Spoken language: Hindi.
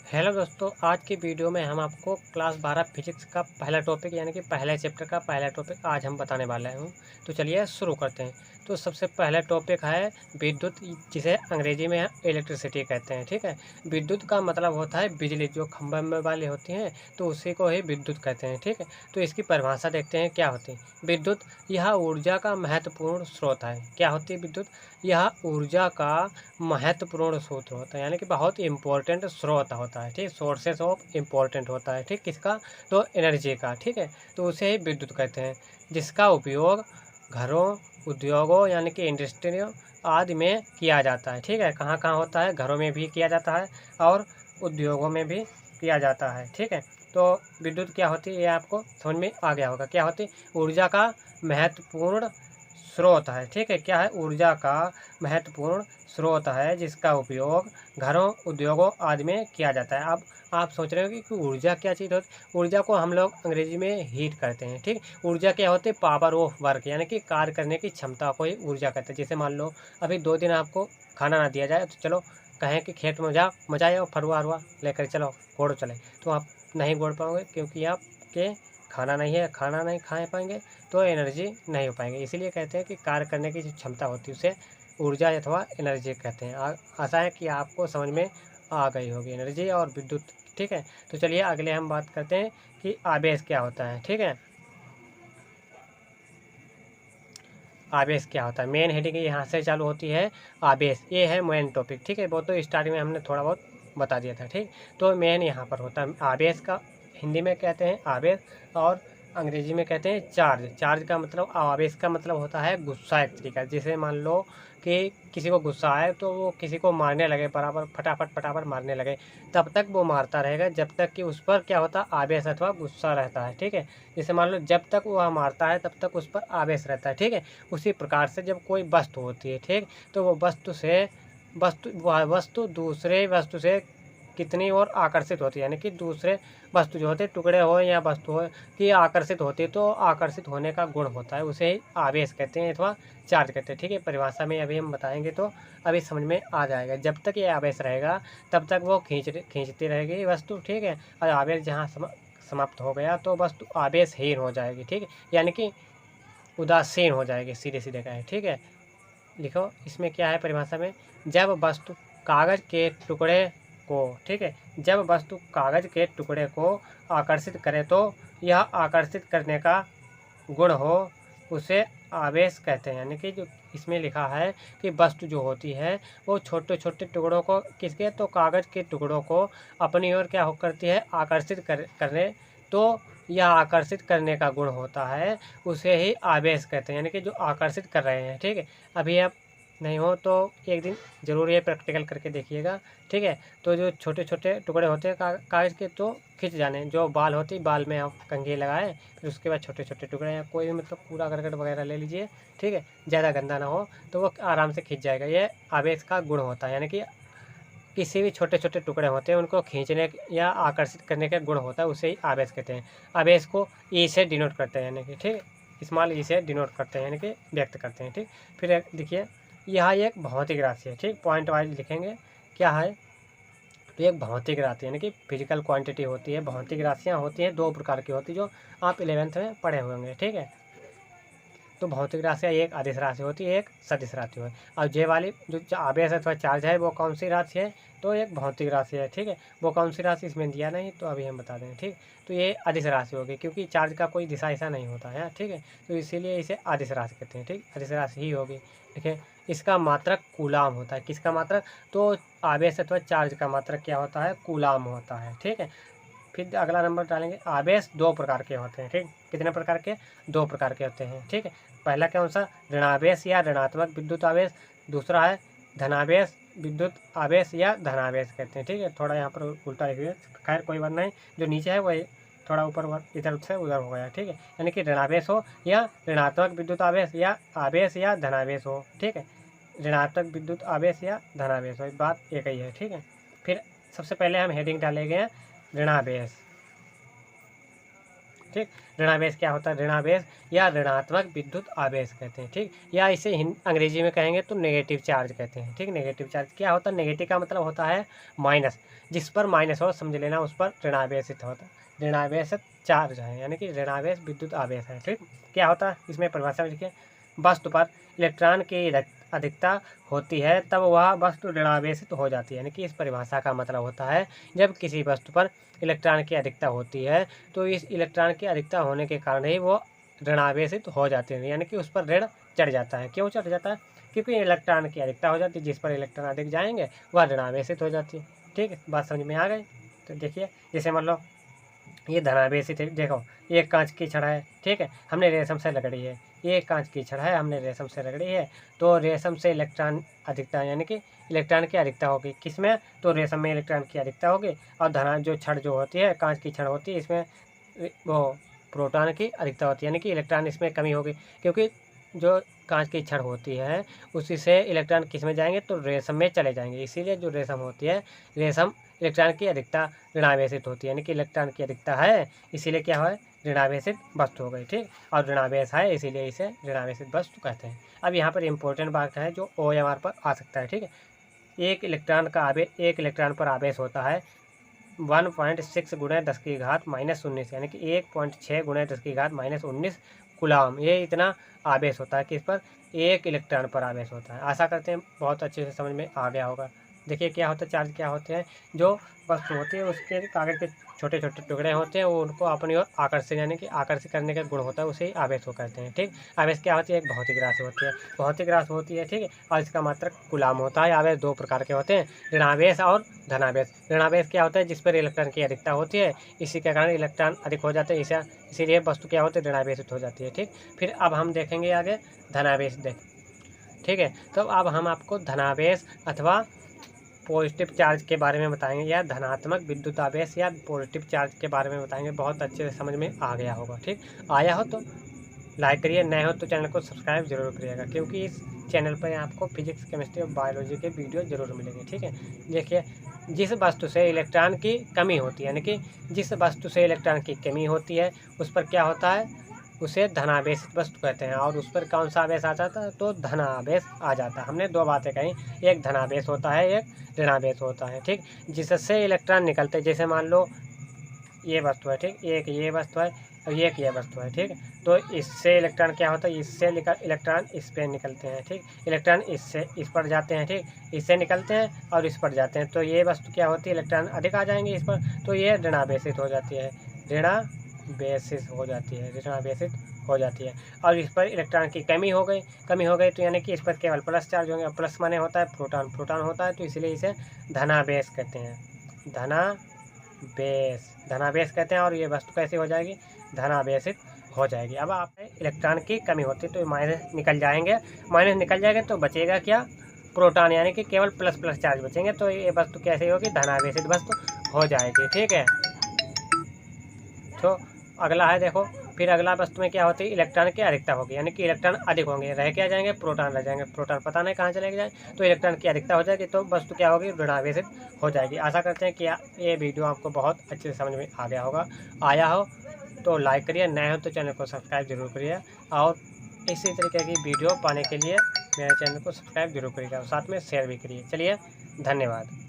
हेलो दोस्तों, आज की वीडियो में हम आपको क्लास 12 फिजिक्स का पहला टॉपिक यानी कि पहले चैप्टर का पहला टॉपिक आज हम बताने वाले हूँ। तो चलिए शुरू करते हैं। तो सबसे पहला टॉपिक है विद्युत, जिसे अंग्रेजी में इलेक्ट्रिसिटी कहते हैं। ठीक है, विद्युत का मतलब होता है बिजली, जो खंभे में वाली होती हैं तो उसी को ही विद्युत कहते हैं। ठीक है, तो इसकी परिभाषा देखते हैं क्या होती है। विद्युत यह ऊर्जा का महत्वपूर्ण स्रोत है। क्या होती है विद्युत? यह ऊर्जा का महत्वपूर्ण स्रोत होता है, यानी कि बहुत इंपॉर्टेंट स्रोत होता है। ठीक, सोर्सेस ऑफ इम्पोर्टेंट होता है। ठीक, किसका? तो एनर्जी का। ठीक है, तो उसे ही विद्युत कहते हैं, जिसका उपयोग घरों, उद्योगों यानी कि इंडस्ट्री आदि में किया जाता है। ठीक है, कहाँ कहाँ होता है? घरों में भी किया जाता है और उद्योगों में भी किया जाता है। ठीक है, तो विद्युत क्या होती है ये आपको समझ में आ गया होगा। क्या होती है? ऊर्जा का महत्वपूर्ण स्रोत है। ठीक है, क्या है? ऊर्जा का महत्वपूर्ण स्रोत है, जिसका उपयोग घरों, उद्योगों आदि में किया जाता है। अब आप सोच रहे हो कि ऊर्जा क्या चीज़ होती है? ऊर्जा को हम लोग अंग्रेजी में हीट कहते हैं। ठीक, ऊर्जा क्या होती है? पावर ऑफ वर्क, यानी कि कार्य करने की क्षमता को ही ऊर्जा कहते हैं। जैसे मान लो अभी 2 दिन आपको खाना ना दिया जाए तो चलो कहें कि खेत में जाओ, मजा आओ, फरुआ अरुआ लेकर चलो गोड़ चले, तो आप नहीं गोड़ पाओगे, क्योंकि आपके खाना नहीं है, खाना नहीं खा पाएंगे तो एनर्जी नहीं हो पाएंगे। इसीलिए कहते हैं कि कार्य करने की जो क्षमता होती है उसे ऊर्जा अथवा एनर्जी कहते हैं। आशा है कि आपको समझ में आ गई होगी एनर्जी और विद्युत। ठीक है, तो चलिए अगले हम बात करते हैं कि आवेश क्या होता है। ठीक है, आवेश क्या होता है। मेन हेडिंग यहाँ से चालू होती है, आवेश, ये है मेन टॉपिक। ठीक है, वो तो स्टार्टिंग में हमने थोड़ा बहुत बता दिया था। ठीक, तो मेन यहाँ पर होता है आवेश का, हिंदी में कहते हैं आवेश और अंग्रेजी में कहते हैं चार्ज। चार्ज का मतलब, आवेश का मतलब होता है गुस्सा एक तरीका। जैसे मान लो कि किसी को गुस्सा आए तो वो किसी को मारने लगे, बराबर फटाफट फटाफट मारने लगे, तब तक वो मारता रहेगा जब तक कि उस पर क्या होता है? आवेश अथवा गुस्सा रहता है। ठीक है, जैसे मान लो जब तक वह मारता है तब तक उस पर आवेश रहता है। ठीक है, उसी प्रकार से जब कोई वस्तु होती है, ठीक, तो वो वह वस्तु दूसरे वस्तु से कितनी और आकर्षित होती है, यानी कि दूसरे वस्तु जो होते हैं, टुकड़े हो या वस्तु हो, कि आकर्षित होती है, तो आकर्षित होने का गुण होता है, उसे ही आवेश कहते हैं अथवा चार्ज कहते हैं। ठीक है, परिभाषा में अभी हम बताएंगे तो अभी समझ में आ जाएगा। जब तक ये आवेश रहेगा तब तक वो खींचती रहेगी वस्तु। ठीक है, और आवेश जहाँ समाप्त हो गया तो वस्तु आवेशहीन हो जाएगी। ठीक है, यानी कि उदासीन हो जाएगी, सीधे सीधे कहें। ठीक है, लिखो इसमें क्या है परिभाषा में। जब वस्तु कागज के टुकड़े को, ठीक है, जब वस्तु कागज के टुकड़े को आकर्षित करे तो यह आकर्षित करने का गुण हो, उसे आवेश कहते हैं। यानी कि जो इसमें लिखा है कि वस्तु जो होती है वो छोटे छोटे टुकड़ों को, किसके? तो कागज के टुकड़ों को अपनी ओर क्या हो करती है? आकर्षित करने, तो यह आकर्षित करने का गुण होता है, उसे ही आवेश कहते हैं। यानी कि जो आकर्षित कर रहे हैं। ठीक है, अभी आप नहीं हो तो एक दिन ज़रूर ये प्रैक्टिकल करके देखिएगा। ठीक है, तो जो छोटे छोटे टुकड़े होते हैं कागज़ के, तो खिंच जाने। जो बाल होती है, बाल में आप कंघी लगाएं, फिर उसके बाद छोटे छोटे टुकड़े या कोई भी मतलब कूड़ा करकट वगैरह ले लीजिए। ठीक है, ज़्यादा गंदा ना हो तो वो आराम से खिंच जाएगा। ये आवेश का गुण होता है, यानी कि किसी भी छोटे छोटे टुकड़े होते हैं उनको खींचने या आकर्षित करने का गुण होता है, उसे ही आवेश कहते हैं। आवेश को ई से डिनोट करते हैं, यानी कि ठीक, स्मॉल ई से डिनोट करते हैं, यानी कि व्यक्त करते हैं। ठीक, फिर देखिए यह एक भौतिक राशि है। ठीक, पॉइंट वाइज लिखेंगे क्या है। तो एक भौतिक राशि यानी कि फिजिकल क्वांटिटी होती है। भौतिक राशियाँ होती हैं, 2 प्रकार की होती है, जो आप 11th में पढ़े हुए होंगे। ठीक है, तो भौतिक राशि एक अदिश राशि होती है, एक सदिश राशि है। और जे वाली जो आवेश अथवा चार्ज है वो कौन सी राशि है? तो एक भौतिक राशि है। ठीक है, वो कौन सी राशि इसमें दिया नहीं, तो अभी हम बता देंगे। ठीक, तो ये अदिश राशि होगी, क्योंकि चार्ज का कोई दिशा ऐसा नहीं होता है। ठीक है, तो इसीलिए इसे अदिश राशि कहते हैं। ठीक, अदिश राशि ही होगी। देखिए इसका मात्रक कूलाम होता है। किसका मात्रक? तो आवेश अथवा चार्ज का मात्रक क्या होता है? कूलाम होता है। ठीक है, फिर अगला नंबर डालेंगे। आवेश 2 प्रकार के होते हैं। ठीक, कितने प्रकार के? 2 प्रकार के होते हैं। ठीक है, पहला कौन सा? ऋणावेश या ऋणात्मक विद्युत आवेश। दूसरा है धनावेश विद्युत आवेश या धनावेश कहते हैं। ठीक है, थोड़ा यहाँ पर उल्टा लिखिए, खैर कोई बात नहीं, जो नीचे है वही थोड़ा ऊपर इधर से उधर हो गया। ठीक है, यानी कि ऋणावेश हो या ऋणात्मक विद्युत आवेश या धनावेश हो। ठीक है, ऋणात्मक विद्युत आवेश या धनावेश हो, बात एक ही है। ठीक है, फिर सबसे पहले हम हेडिंग डालेंगे ऋणावेश। ठीक। ऋणावेश क्या होता है? ऋणावेश या ऋणात्मक विद्युत आवेश कहते हैं, ठीक। या इसे अंग्रेजी में कहेंगे तो नेगेटिव चार्ज कहते हैं, ठीक। नेगेटिव चार्ज क्या होता है? नेगेटिव का मतलब होता है माइनस, जिस पर माइनस हो समझ लेना उस पर ऋणावेशित होता है। ऋणावेशित चार्ज है यानी कि ऋणावेश विद्युत आवेश है, ठीक। क्या होता है इसमें परिभाषा में लिखिए, वस्तु पर इलेक्ट्रॉन की अधिकता होती है तब वह वस्तु ऋणावेशित हो जाती है। यानी कि इस परिभाषा का मतलब होता है जब किसी वस्तु पर इलेक्ट्रॉन की अधिकता होती है तो इस इलेक्ट्रॉन की अधिकता होने के कारण ही वो ऋणावेशित हो जाते हैं, यानी कि उस पर ऋण चढ़ जाता है। क्यों चढ़ जाता है? क्योंकि इलेक्ट्रॉन की अधिकता हो जाती है, जिस पर इलेक्ट्रॉन अधिक जाएंगे वह ऋणावेशित हो जाती है, ठीक। बात समझ में आ गई? तो देखिए जैसे मान लो ये धनावेशित है, देखो ये कांच की छड़ है, ठीक है, हमने रेशम से रगड़ी है। ये कांच की छड़ है, हमने रेशम से रगड़ी है, तो रेशम से इलेक्ट्रॉन अधिकता यानी कि इलेक्ट्रॉन की अधिकता होगी किसमें? तो रेशम में इलेक्ट्रॉन की अधिकता होगी। और धना जो छड़ जो होती है, कांच की छड़ होती है, इसमें वो प्रोटॉन की अधिकता होती है, यानी कि इलेक्ट्रॉन इसमें कमी होगी, क्योंकि जो कांच की छड़ होती है उसी से इलेक्ट्रॉन किस में जाएंगे? तो रेशम में चले जाएंगे। इसीलिए जो रेशम होती है, रेशम इलेक्ट्रॉन की अधिकता ऋणावेशित होती है, यानी कि इलेक्ट्रॉन की अधिकता है इसीलिए क्या है? ऋणावेशित वस्तु हो गई, ठीक। और ऋणावेश है इसीलिए इसे ऋणावेशित वस्तु कहते हैं। अब यहाँ पर इंपॉर्टेंट बात है जो OMR पर आ सकता है, ठीक है। एक इलेक्ट्रॉन पर आवेश होता है 1.6 गुणे 10 की घात -19, यानी कि 1.6 गुणे 10 की घात -19 कूलम। ये इतना आवेश होता है किस पर? एक इलेक्ट्रॉन पर आवेश होता है। आशा करते हैं बहुत अच्छे से समझ में आ गया होगा। देखिए क्या होता है, चार्ज क्या होते हैं? जो वस्तु होती है उसके कागज के छोटे छोटे टुकड़े होते हैं, वो उनको अपनी ओर आकर्षित यानी कि आकर्षित करने का गुण होता है, उसे ही आवेश को कहते हैं, ठीक। आवेश क्या होती है? एक भौतिक राशि होती है, भौतिक राशि होती है, ठीक है। और इसका मात्रक कूलम होता है। आवेश दो प्रकार के होते हैं, ऋणावेश और धनावेश। ऋणावेश क्या होता है? जिस पर इलेक्ट्रॉन की अधिकता होती है, इसी के कारण इलेक्ट्रॉन अधिक हो जाते हैं, इसीलिए वस्तु क्या होती है? ऋणावेशित हो जाती है, ठीक। फिर अब हम देखेंगे आगे धनावेश, ठीक है। तो अब हम आपको धनावेश अथवा पॉजिटिव चार्ज के बारे में बताएंगे, या धनात्मक विद्युत आवेश या पॉजिटिव चार्ज के बारे में बताएंगे। बहुत अच्छे से समझ में आ गया होगा, ठीक। आया हो तो लाइक करिए, नए हो तो चैनल को सब्सक्राइब जरूर करिएगा, क्योंकि इस चैनल पर आपको फिजिक्स, केमिस्ट्री और बायोलॉजी के वीडियो जरूर मिलेंगे, ठीक है। देखिए जिस वस्तु से इलेक्ट्रॉन की कमी होती है, यानी कि जिस वस्तु से इलेक्ट्रॉन की कमी होती है उस पर क्या होता है? उसे धनावेशित वस्तु कहते हैं। और उस पर कौन सा आवेश आ जाता है? तो धनावेश आ जाता है। हमने दो बातें कही, एक धनावेश होता है, एक ऋणावेश होता है, ठीक। जिससे इलेक्ट्रॉन निकलते, जैसे मान लो ये वस्तु है, ठीक, एक ये वस्तु है और एक ये वस्तु है, ठीक। तो इससे इलेक्ट्रॉन क्या होता है? इससे इलेक्ट्रॉन इस पर निकलते हैं, ठीक। इलेक्ट्रॉन इससे इस पर जाते हैं, ठीक, इससे निकलते हैं और इस पर जाते हैं, तो ये वस्तु क्या होती है? इलेक्ट्रॉन अधिक आ जाएंगे इस पर, तो ये ऋणावेशित हो जाती है, ऋणावेशित हो जाती है, ऋणावेशित हो जाती है। और इस पर इलेक्ट्रॉन की कमी हो गई तो यानी कि इस पर केवल प्लस चार्ज होंगे। प्लस माने होता है प्रोटॉन होता है, तो इसलिए इसे धनावेश कहते हैं, धनावेश कहते हैं। और ये वस्तु कैसे हो जाएगी? धनावेशित हो जाएगी। अब आप इलेक्ट्रॉन की कमी होती है तो माइनस निकल जाएंगे, तो बचेगा क्या? प्रोटॉन, यानी कि केवल प्लस प्लस चार्ज बचेंगे, तो ये वस्तु कैसे होगी? धनावेशित वस्तु हो जाएगी, ठीक है। तो अगला है, देखो फिर अगला वस्तु में क्या होती है? इलेक्ट्रॉन की अधिकता होगी, यानी कि इलेक्ट्रॉन अधिक होंगे, रह क्या जाएंगे? प्रोटॉन रह जाएंगे। प्रोटॉन पता नहीं कहाँ चले जाए, तो इलेक्ट्रॉन की अधिकता हो जाएगी, तो वस्तु क्या होगी? ऋणावेशित हो जाएगी। आशा करते हैं कि ये वीडियो आपको बहुत अच्छे से समझ में आ गया होगा। आया हो तो लाइक करिए, नए हो तो चैनल को सब्सक्राइब जरूर करिए, और इसी तरीके की वीडियो पाने के लिए मेरे चैनल को सब्सक्राइब जरूर करिएगा और साथ में शेयर भी करिए। चलिए, धन्यवाद।